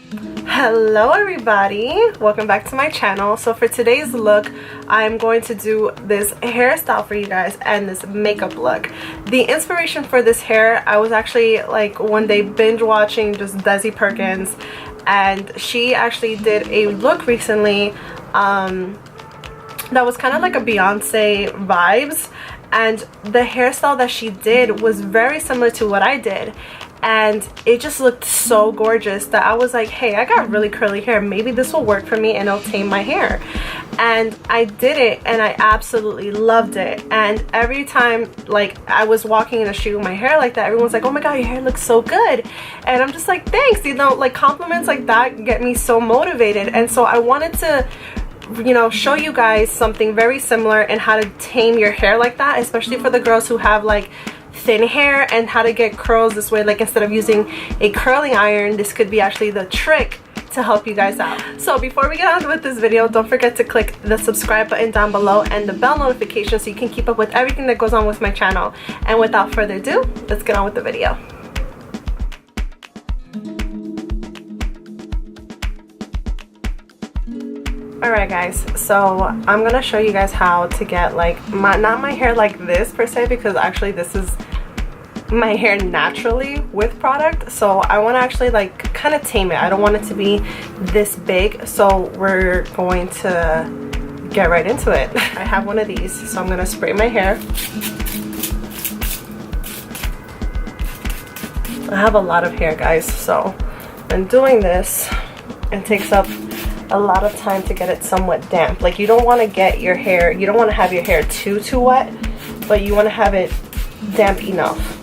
Hello everybody, welcome back to my channel. So for today's look, I'm going to do this hairstyle for you guys and this makeup look. The inspiration for this hair, I was actually like one day binge watching just Desi Perkins, and she actually did a look recently that was kind of like a Beyonce vibes, and the hairstyle that she did was very similar to what I did. And it just looked so gorgeous that I was like, hey, I got really curly hair, maybe this will work for me and it'll tame my hair. And I did it and I absolutely loved it. And every time like I was walking in the street with my hair like that, everyone's like, oh my god, your hair looks so good. And I'm just like, thanks, you know, like compliments like that get me so motivated. And so I wanted to, you know, show you guys something very similar and how to tame your hair like that, especially for the girls who have like thin hair, and how to get curls this way. Like instead of using a curling iron, this could be actually the trick to help you guys out. So before we get on with this video, don't forget to click the subscribe button down below and the bell notification so you can keep up with everything that goes on with my channel. And without further ado, let's get on with the video. Alright guys, so I'm gonna show you guys how to get like not my hair like this per se, because actually this is my hair naturally with product. So I want to actually like kind of tame it. I don't want it to be this big, so we're going to get right into it. I have one of these, so I'm gonna spray my hair. I have a lot of hair guys, so when doing this, it takes up a lot of time to get it somewhat damp. Like you don't want to get your hair, you don't want to have your hair too wet, but you want to have it damp enough.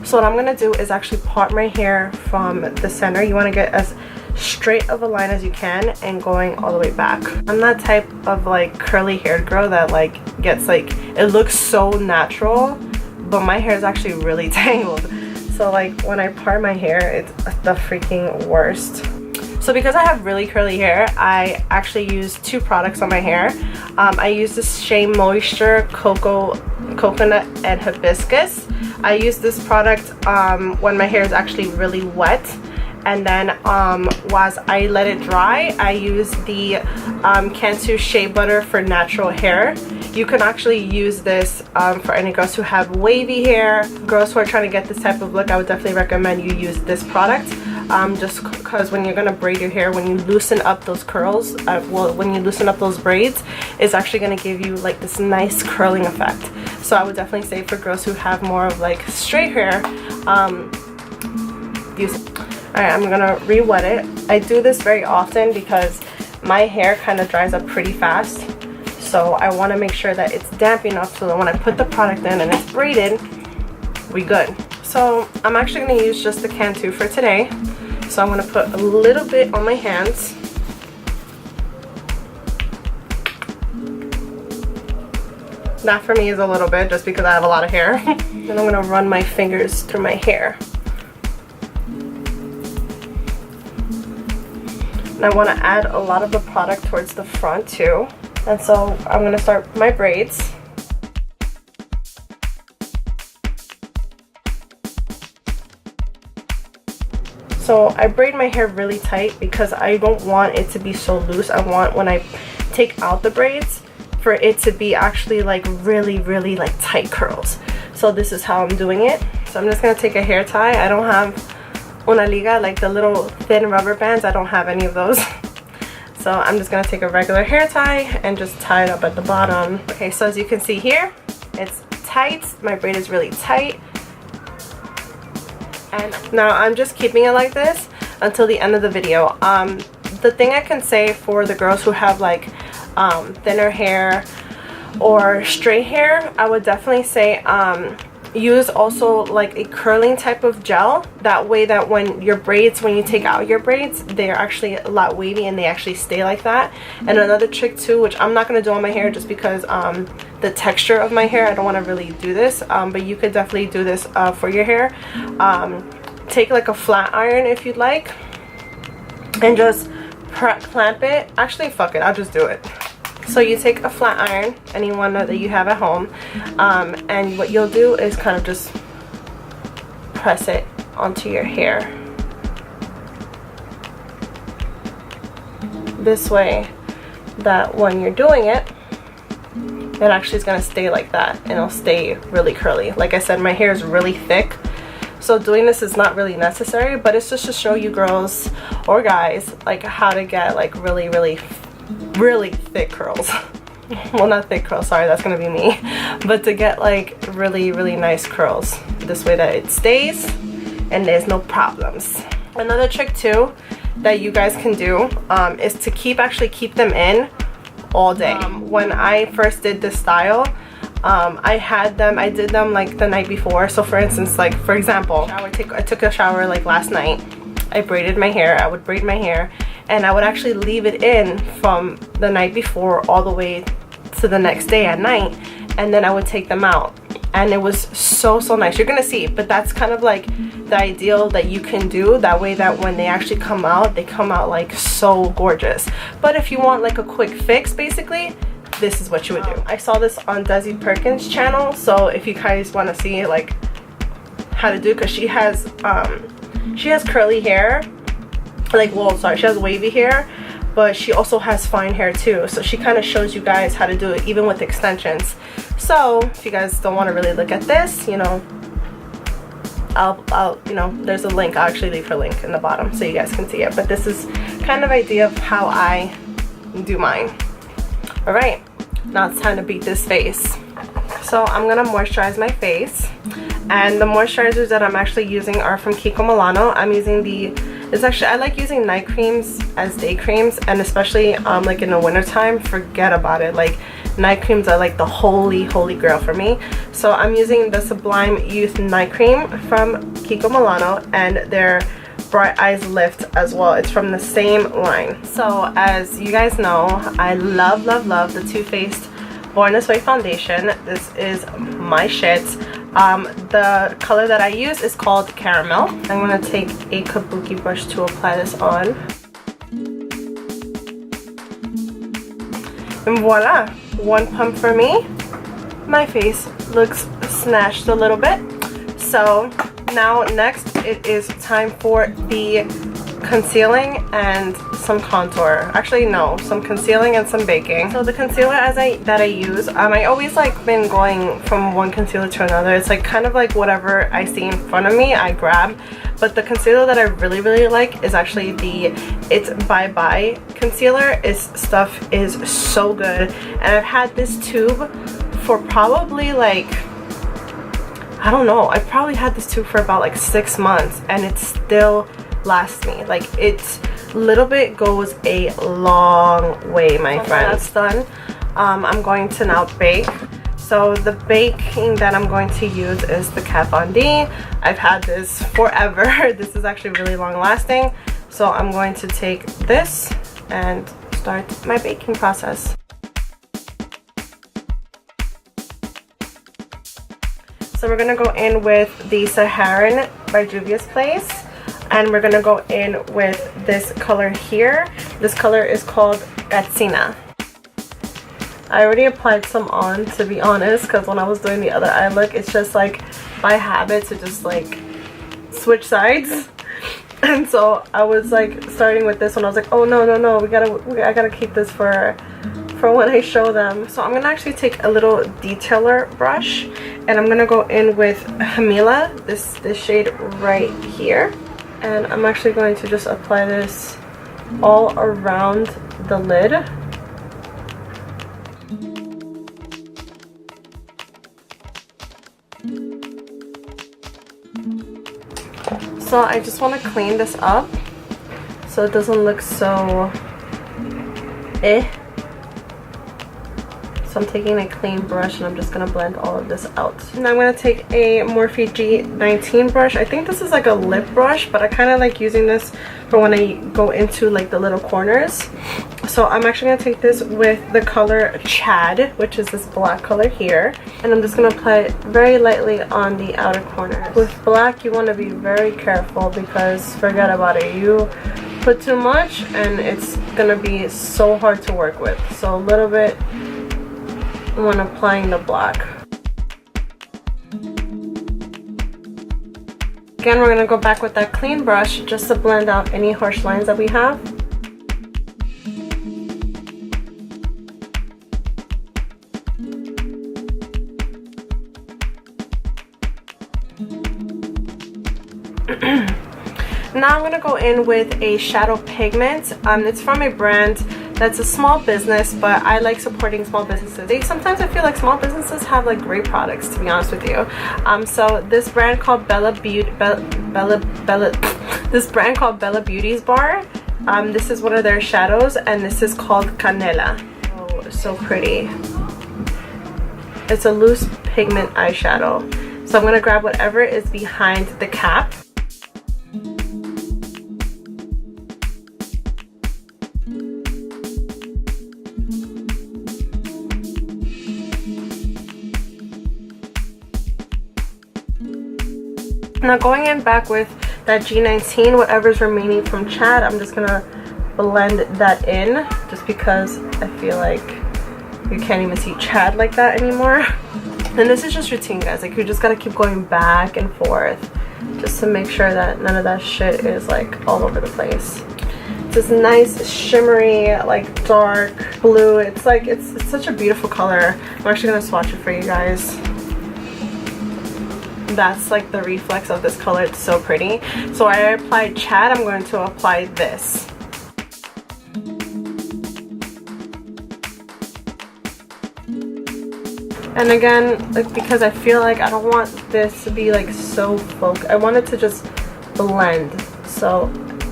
So what I'm gonna do is actually part my hair from the center. You want to get as straight of a line as you can and going all the way back. I'm that type of like curly haired girl that like gets like, it looks so natural, but my hair is actually really tangled. So like when I part my hair, it's the freaking worst. So because I have really curly hair, I actually use two products on my hair. I use this Shea Moisture Coconut and Hibiscus. I use this product when my hair is actually really wet. And then whilst I let it dry, I use the Cantu Shea Butter for natural hair. You can actually use this for any girls who have wavy hair. Girls who are trying to get this type of look, I would definitely recommend you use this product. Just because when you're gonna braid your hair, when you loosen up those curls, well, when you loosen up those braids, it's actually gonna give you like this nice curling effect. So I would definitely say for girls who have more of like straight hair, use it. Alright, I'm gonna re-wet it. I do this very often because my hair kind of dries up pretty fast. So I want to make sure that it's damp enough so that when I put the product in and it's braided, we good. So I'm actually going to use just the Cantu for today. So I'm going to put a little bit on my hands. That for me is a little bit just because I have a lot of hair. Then I'm going to run my fingers through my hair. And I want to add a lot of the product towards the front too. And so I'm going to start my braids. So I braid my hair really tight because I don't want it to be so loose. I want when I take out the braids for it to be actually like really like tight curls. So this is how I'm doing it. So I'm just going to take a hair tie. I don't have una liga, like the little thin rubber bands. I don't have any of those. So I'm just going to take a regular hair tie and just tie it up at the bottom. Okay, so as you can see here, it's tight. My braid is really tight. And now I'm just keeping it like this until the end of the video. The thing I can say for the girls who have like thinner hair or straight hair, I would definitely say use also like a curling type of gel. That way that when your braids, when you take out your braids, they're actually a lot wavy and they actually stay like that. And another trick too, which I'm not going to do on my hair just because the texture of my hair, I don't want to really do this, but you could definitely do this for your hair. Take like a flat iron if you'd like and just clamp it. Actually, fuck it, I'll just do it. So you take a flat iron, any one that you have at home, and what you'll do is kind of just press it onto your hair. this way that when you're doing it, it actually is going to stay like that, and it'll stay really curly. Like I said, my hair is really thick, so doing this is not really necessary, but it's just to show you girls or guys like how to get like really thick curls. Well, not thick curls, sorry, that's gonna be me, but to get like really nice curls this way that it stays and there's no problems. Another trick too that you guys can do is to actually keep them in all day. When I first did this style, I did them like the night before. So for instance, like for example, I took a shower like last night. I braided my hair. I would braid my hair, and I would actually leave it in from the night before all the way to the next day at night, and then I would take them out, and it was so nice. You're gonna see, but that's kind of like the ideal that you can do, that way that when they actually come out, they come out like so gorgeous. But if you want like a quick fix, basically this is what you would do. I saw this on Desi Perkins' channel, so if you guys want to see like how to do, because she has curly hair, like, well, sorry, she has wavy hair, but she also has fine hair too, so she kind of shows you guys how to do it even with extensions. So if you guys don't want to really look at this, you know, I'll you know, there's a link. I'll actually leave her link in the bottom so you guys can see it, but this is kind of idea of how I do mine. All right, now it's time to beat this face. So I'm gonna moisturize my face, and the moisturizers that I'm actually using are from Kiko Milano. I'm using I like using night creams as day creams, and especially like in the winter time, forget about it. Like, night creams are like the holy grail for me. So I'm using the Sublime Youth Night Cream from Kiko Milano, and their Bright Eyes Lift as well. It's from the same line. So as you guys know, I love the Too Faced Born This Way foundation. This is my shit. The color that I use is called Caramel. I'm gonna take a kabuki brush to apply this on, and voila, one pump for me. My face looks snatched a little bit. So now next it is time for the concealing and some contour. Actually no, some concealing and some baking. So the concealer that I use, I always like been going from one concealer to another. It's like kind of like whatever I see in front of me I grab, but the concealer that I really like is actually the It's Bye Bye concealer. Its stuff is so good, and I've had this tube for probably like, I don't know, I probably had this tube for about like 6 months, and it still lasts me. Like, it's little bit goes a long way, my friends. That's done. I'm going to now bake. So the baking that I'm going to use is the Kat Von D. I've had this forever. This is actually really long lasting. So I'm going to take this and start my baking process. So we're gonna go in with the Saharan by Juvia's Place, and we're gonna go in with this color here. This color is called Gatsina. I already applied some on, to be honest, because when I was doing the other eye look, it's just like by habit to just like switch sides. And so I was like starting with this one. I was like, oh no, I gotta keep this for when I show them. So I'm gonna actually take a little detailer brush, and I'm gonna go in with Hamila, this shade right here, and I'm actually going to just apply this all around the lid. So I just want to clean this up so it doesn't look so So I'm taking a clean brush and I'm just going to blend all of this out. And I'm going to take a Morphe G19 brush. I think this is like a lip brush, but I kind of like using this for when I go into like the little corners. So I'm actually going to take this with the color Chad, which is this black color here. And I'm just going to apply it very lightly on the outer corners. With black, you want to be very careful because forget about it. You put too much and it's going to be so hard to work with. So a little bit when applying the black. Again, we're going to go back with that clean brush just to blend out any harsh lines that we have. now I'm going to go in with a shadow pigment. It's from a brand that's a small business, but I like supporting small businesses. Sometimes I feel like small businesses have like great products, to be honest with you. So this brand called Bella this brand called Bella Beauty's Bar. This is one of their shadows, and this is called Canela. Oh, so pretty. It's a loose pigment eyeshadow. So I'm going to grab whatever is behind the cap. Now going in back with that G19, whatever's remaining from Chad, I'm just going to blend that in, just because I feel like you can't even see Chad like that anymore. And this is just routine, guys. Like, you just gotta keep going back and forth just to make sure that none of that shit is like all over the place. It's this nice shimmery, like dark blue. It's like it's such a beautiful color. I'm actually gonna swatch it for you guys. That's like the reflex of this color. It's so pretty. So I applied Chad. I'm going to apply this. And again, like, because I feel like I don't want this to be like so focused. I want it to just blend. So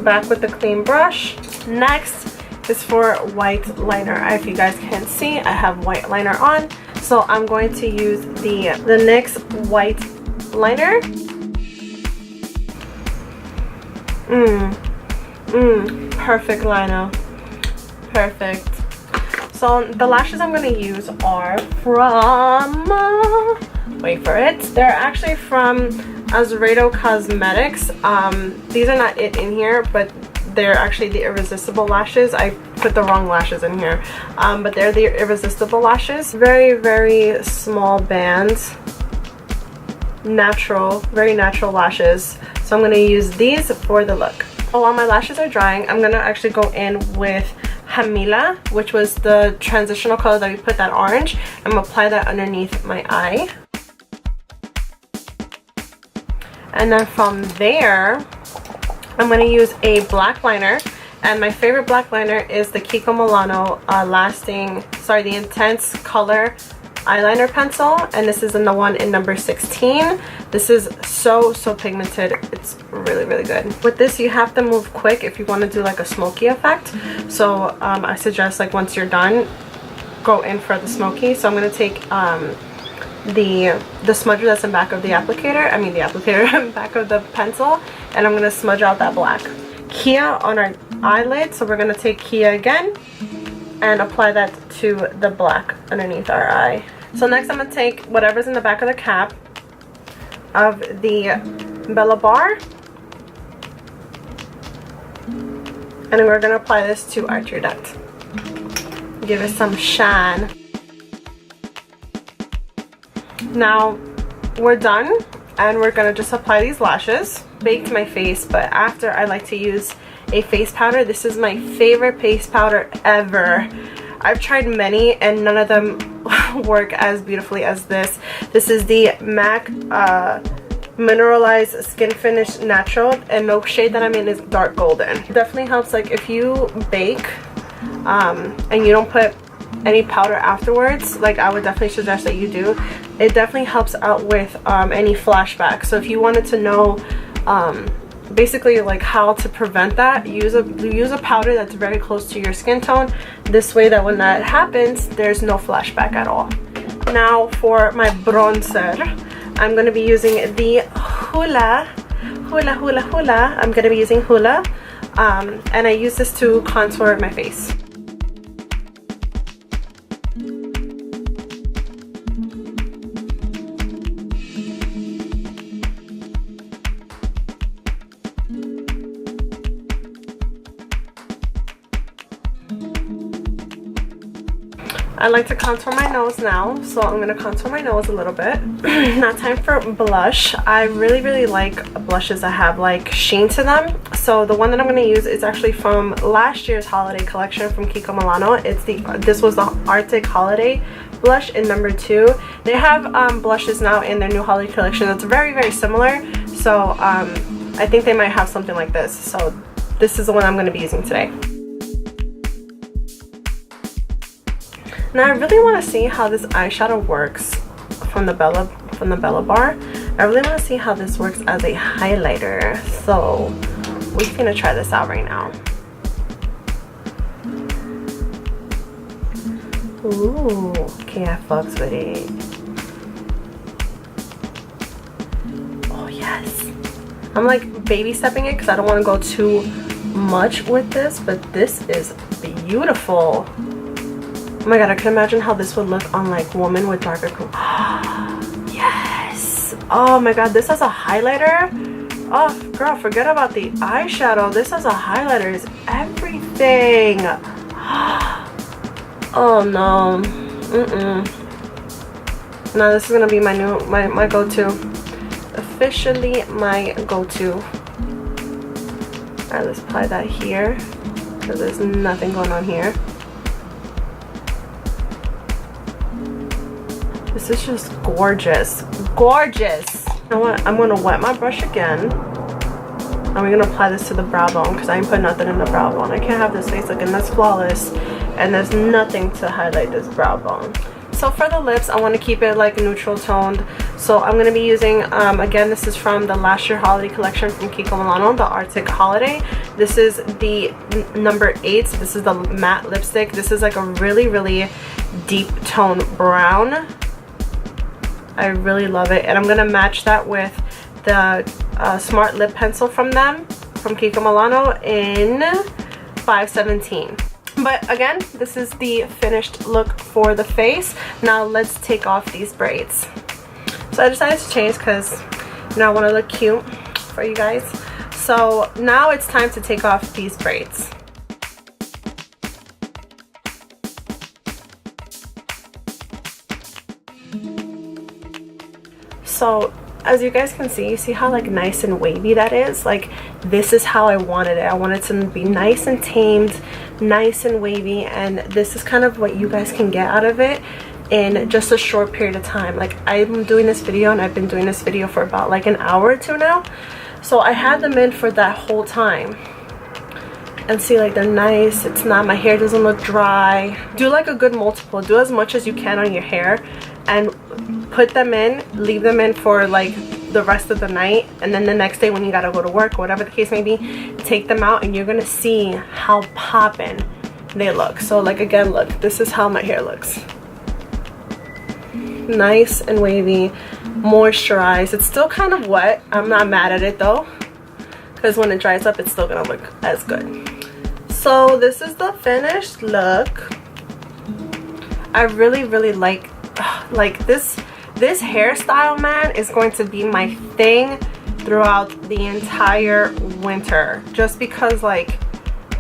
back with the clean brush. Next is for white liner. If you guys can't see, I have white liner on. So I'm going to use the NYX white liner. Perfect liner. Perfect. So the lashes I'm going to use are from, wait for it, they're actually from Azeredo Cosmetics. These are not it in here, but they're actually the Irresistible lashes. I put the wrong lashes in here, but they're the Irresistible lashes. Very, very small bands. Natural, very natural lashes. So I'm going to use these for the look. So while my lashes are drying, I'm going to actually go in with Hamila, which was the transitional color that we put, that orange. I'm going to apply that underneath my eye. And then from there, I'm going to use a black liner. And my favorite black liner is the Kiko Milano the Intense Color eyeliner pencil, and this is in the one in number 16. This is so pigmented. It's really, really good. With this, you have to move quick if you want to do like a smoky effect. So I suggest, like, once you're done, go in for the smoky. So I'm going to take the smudger that's in back of the applicator, back of the pencil, and I'm going to smudge out that black. Kia on our eyelid, so we're going to take Kia again and apply that to the black underneath our eye. So next I'm going to take whatever's in the back of the cap of the Bella bar, and we're going to apply this to our tear duct. Give it some shine. Now we're done, and we're going to just apply these lashes. Baked my face, but after I like to use a face powder. This is my favorite face powder ever. I've tried many and none of them work as beautifully as this. This is the MAC Mineralized Skin Finish Natural, and the shade that I'm in is dark golden. It definitely helps, like, if you bake and you don't put any powder afterwards, like, I would definitely suggest that you do. It definitely helps out with any flashbacks. So if you wanted to know basically like how to prevent that, use a powder that's very close to your skin tone. This way that when that happens, there's no flashback at all. Now for my bronzer, I'm going to be using the Hula. I'm going to be using Hula, and I use this to contour my face. I like to contour my nose now, so I'm going to contour my nose a little bit. Now time for blush. I really like blushes that have like sheen to them. So the one that I'm going to use is actually from last year's holiday collection from Kiko Milano. This was the Arctic Holiday blush in number 2. They have blushes now in their new holiday collection that's very similar. So I think they might have something like this. So this is the one I'm going to be using today. Now I really want to see how this eyeshadow works from the Belle bar. I really want to see how this works as a highlighter. So we're going to try this out right now. Ooh, okay, I fucks with it. Oh yes. I'm like baby stepping it because I don't want to go too much with this, but this is beautiful. Oh my god, I can imagine how this would look on like women with darker yes. Oh my god, this as a highlighter. Oh girl, forget about the eyeshadow. This as a highlighter is everything. Oh no. Now this is gonna be my new my go-to. Officially my go-to. Alright, let's apply that here because there's nothing going on here. This is just gorgeous. Gorgeous! You know what? I'm gonna wet my brush again. And we're gonna apply this to the brow bone because I ain't put nothing in the brow bone. I can't have this face looking this flawless and there's nothing to highlight this brow bone. So for the lips, I want to keep it like neutral toned. So I'm going to be using, again, this is from the last year holiday collection from Kiko Milano, the Arctic Holiday. This is the number 8. This is the matte lipstick. This is like a really, really deep tone brown. I really love it. And I'm going to match that with the Smart Lip Pencil from them, from Kiko Milano in 517. But again, this is the finished look for the face. Now let's take off these braids. So I decided to change because, you know, I want to look cute for you guys. So now it's time to take off these braids. So as you guys can see, you see how like nice and wavy that is? Like this is how I wanted it. I wanted it to be nice and tamed, nice and wavy, and this is kind of what you guys can get out of it in just a short period of time. Like I'm doing this video and I've been doing this video for about like an hour or two now. So I had them in for that whole time. And see, like they're nice. It's not, my hair doesn't look dry. Do like a good multiple. Do as much as you can on your hair and put them in, leave them in for like the rest of the night, and then the next day when you gotta go to work or whatever the case may be, take them out and you're gonna see how poppin' they look. So like again, look, this is how my hair looks. Nice and wavy, moisturized. It's still kind of wet. I'm not mad at it though, because when it dries up it's still gonna look as good. So this is the finished look. I really like this hairstyle, man, is going to be my thing throughout the entire winter, just because like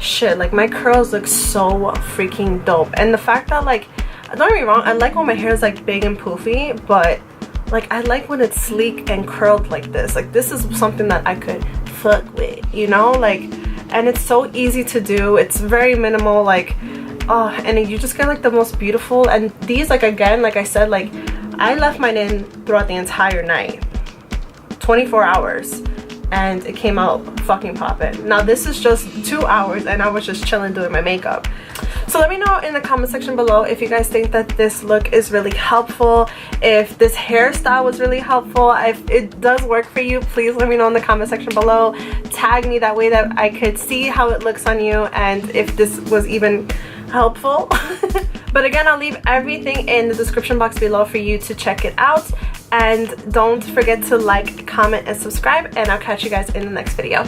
shit, like my curls look so freaking dope. And the fact that, like, don't get me wrong, I like when my hair is like big and poofy, but like I like when it's sleek and curled like this. Like this is something that I could fuck with, you know, like, and it's so easy to do. It's very minimal, like, oh, and you just get like the most beautiful. And these, like, again, like I said, like I left mine in throughout the entire night, 24 hours, and it came out fucking poppin'. Now this is just 2 hours and I was just chilling doing my makeup. So let me know in the comment section below if you guys think that this look is really helpful, if this hairstyle was really helpful. If it does work for you, please let me know in the comment section below. Tag me, that way that I could see how it looks on you and if this was even helpful. But again, I'll leave everything in the description box below for you to check it out. And don't forget to like, comment, and subscribe, and I'll catch you guys in the next video.